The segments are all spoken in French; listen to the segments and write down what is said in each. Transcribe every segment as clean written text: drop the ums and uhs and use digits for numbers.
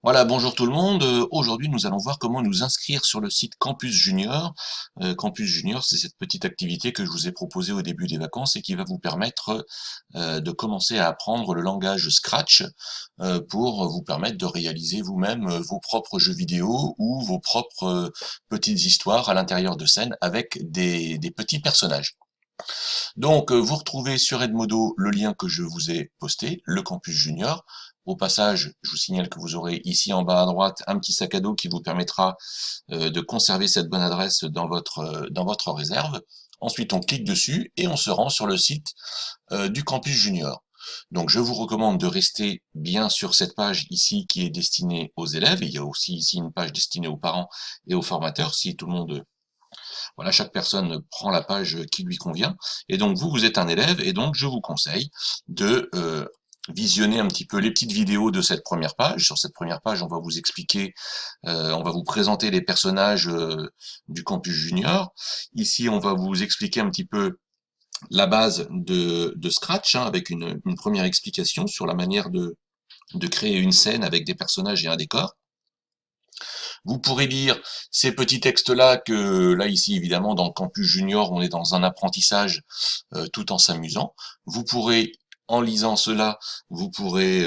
Voilà, bonjour tout le monde. Aujourd'hui, nous allons voir comment nous inscrire sur le site Campus Junior. Campus Junior, c'est cette petite activité que je vous ai proposée au début des vacances et qui va vous permettre de commencer à apprendre le langage Scratch pour vous permettre de réaliser vous-même vos propres jeux vidéo ou vos propres petites histoires à l'intérieur de scènes avec des petits personnages. Donc, vous retrouvez sur Edmodo le lien que je vous ai posté, le Campus Junior. Au passage, je vous signale que vous aurez ici en bas à droite un petit sac à dos qui vous permettra de conserver cette bonne adresse dans votre réserve. Ensuite, on clique dessus et on se rend sur le site du Campus Junior. Donc, je vous recommande de rester bien sur cette page ici qui est destinée aux élèves. Et il y a aussi ici une page destinée aux parents et aux formateurs, si tout le monde voilà, chaque personne prend la page qui lui convient. Et donc vous êtes un élève, et donc je vous conseille de visionner un petit peu les petites vidéos de cette première page. Sur cette première page, on va vous expliquer, on va vous présenter les personnages du campus junior. Ici, on va vous expliquer un petit peu la base de Scratch, hein, avec une première explication sur la manière de créer une scène avec des personnages et un décor. Vous pourrez lire ces petits textes-là que, là ici évidemment dans le campus junior, on est dans un apprentissage tout en s'amusant. Vous pourrez, en lisant cela, vous pourrez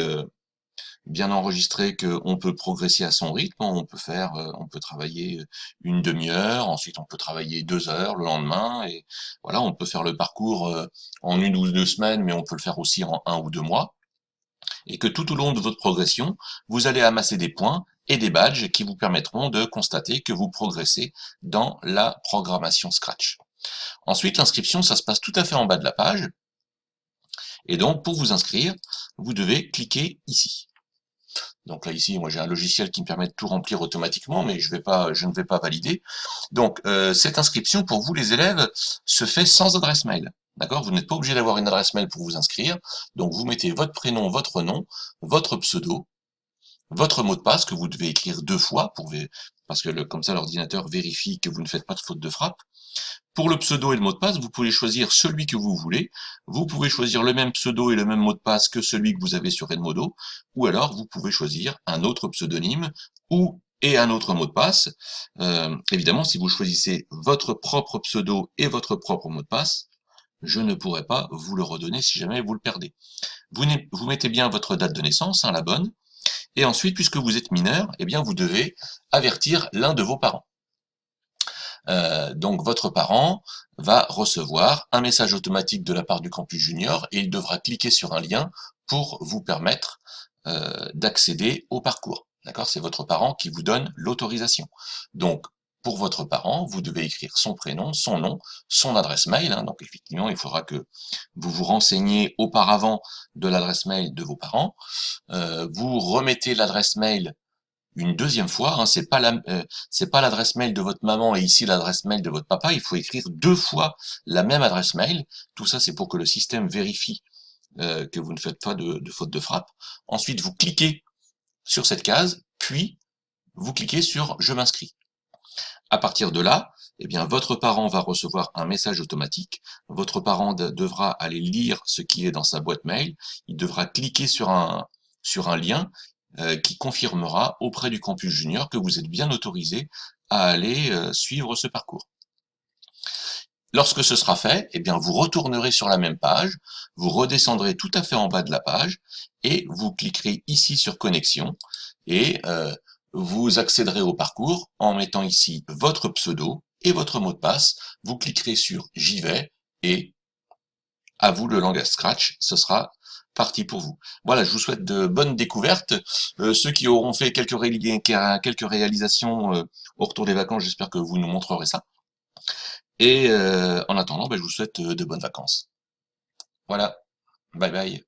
bien enregistrer qu'on peut progresser à son rythme, on peut travailler une demi-heure, ensuite on peut travailler 2 heures le lendemain, et voilà, on peut faire le parcours en 1 ou 2 semaines, mais on peut le faire aussi en 1 ou 2 mois et que tout au long de votre progression, vous allez amasser des points et des badges qui vous permettront de constater que vous progressez dans la programmation Scratch. Ensuite, l'inscription, ça se passe tout à fait en bas de la page. Et donc, pour vous inscrire, vous devez cliquer ici. Donc là, ici, moi j'ai un logiciel qui me permet de tout remplir automatiquement, mais je ne vais pas valider. Donc, cette inscription, pour vous les élèves, se fait sans adresse mail. D'accord? Vous n'êtes pas obligé d'avoir une adresse mail pour vous inscrire. Donc, vous mettez votre prénom, votre nom, votre pseudo, votre mot de passe que vous devez écrire 2 fois parce que comme ça l'ordinateur vérifie que vous ne faites pas de faute de frappe. Pour le pseudo et le mot de passe, vous pouvez choisir celui que vous voulez. Vous pouvez choisir le même pseudo et le même mot de passe que celui que vous avez sur Edmodo, ou alors vous pouvez choisir un autre pseudonyme et un autre mot de passe. Évidemment, si vous choisissez votre propre pseudo et votre propre mot de passe, je ne pourrai pas vous le redonner si jamais vous le perdez. Vous mettez bien votre date de naissance, hein, la bonne, et ensuite, puisque vous êtes mineur, eh bien, vous devez avertir l'un de vos parents. Donc, votre parent va recevoir un message automatique de la part du campus junior et il devra cliquer sur un lien pour vous permettre d'accéder au parcours. D'accord? C'est votre parent qui vous donne l'autorisation. Donc, pour votre parent, vous devez écrire son prénom, son nom, son adresse mail. Hein. Donc, effectivement, il faudra que vous vous renseigniez auparavant de l'adresse mail de vos parents. Vous remettez l'adresse mail une deuxième fois, hein, c'est pas l'adresse mail de votre maman et ici l'adresse mail de votre papa, il faut écrire 2 fois la même adresse mail. Tout ça, c'est pour que le système vérifie que vous ne faites pas de faute de frappe. Ensuite, vous cliquez sur cette case, puis vous cliquez sur Je m'inscris. À partir de là, eh bien, votre parent va recevoir un message automatique. Votre parent devra aller lire ce qui est dans sa boîte mail. Il devra cliquer sur un lien qui confirmera auprès du campus junior que vous êtes bien autorisé à aller suivre ce parcours. Lorsque ce sera fait, eh bien, vous retournerez sur la même page, vous redescendrez tout à fait en bas de la page et vous cliquerez ici sur Connexion et vous accéderez au parcours en mettant ici votre pseudo et votre mot de passe. Vous cliquerez sur J'y vais et à vous le langage Scratch, ce sera parti pour vous. Voilà, je vous souhaite de bonnes découvertes. Ceux qui auront fait quelques réalisations au retour des vacances, j'espère que vous nous montrerez ça. Et en attendant, ben, je vous souhaite de bonnes vacances. Voilà, bye bye.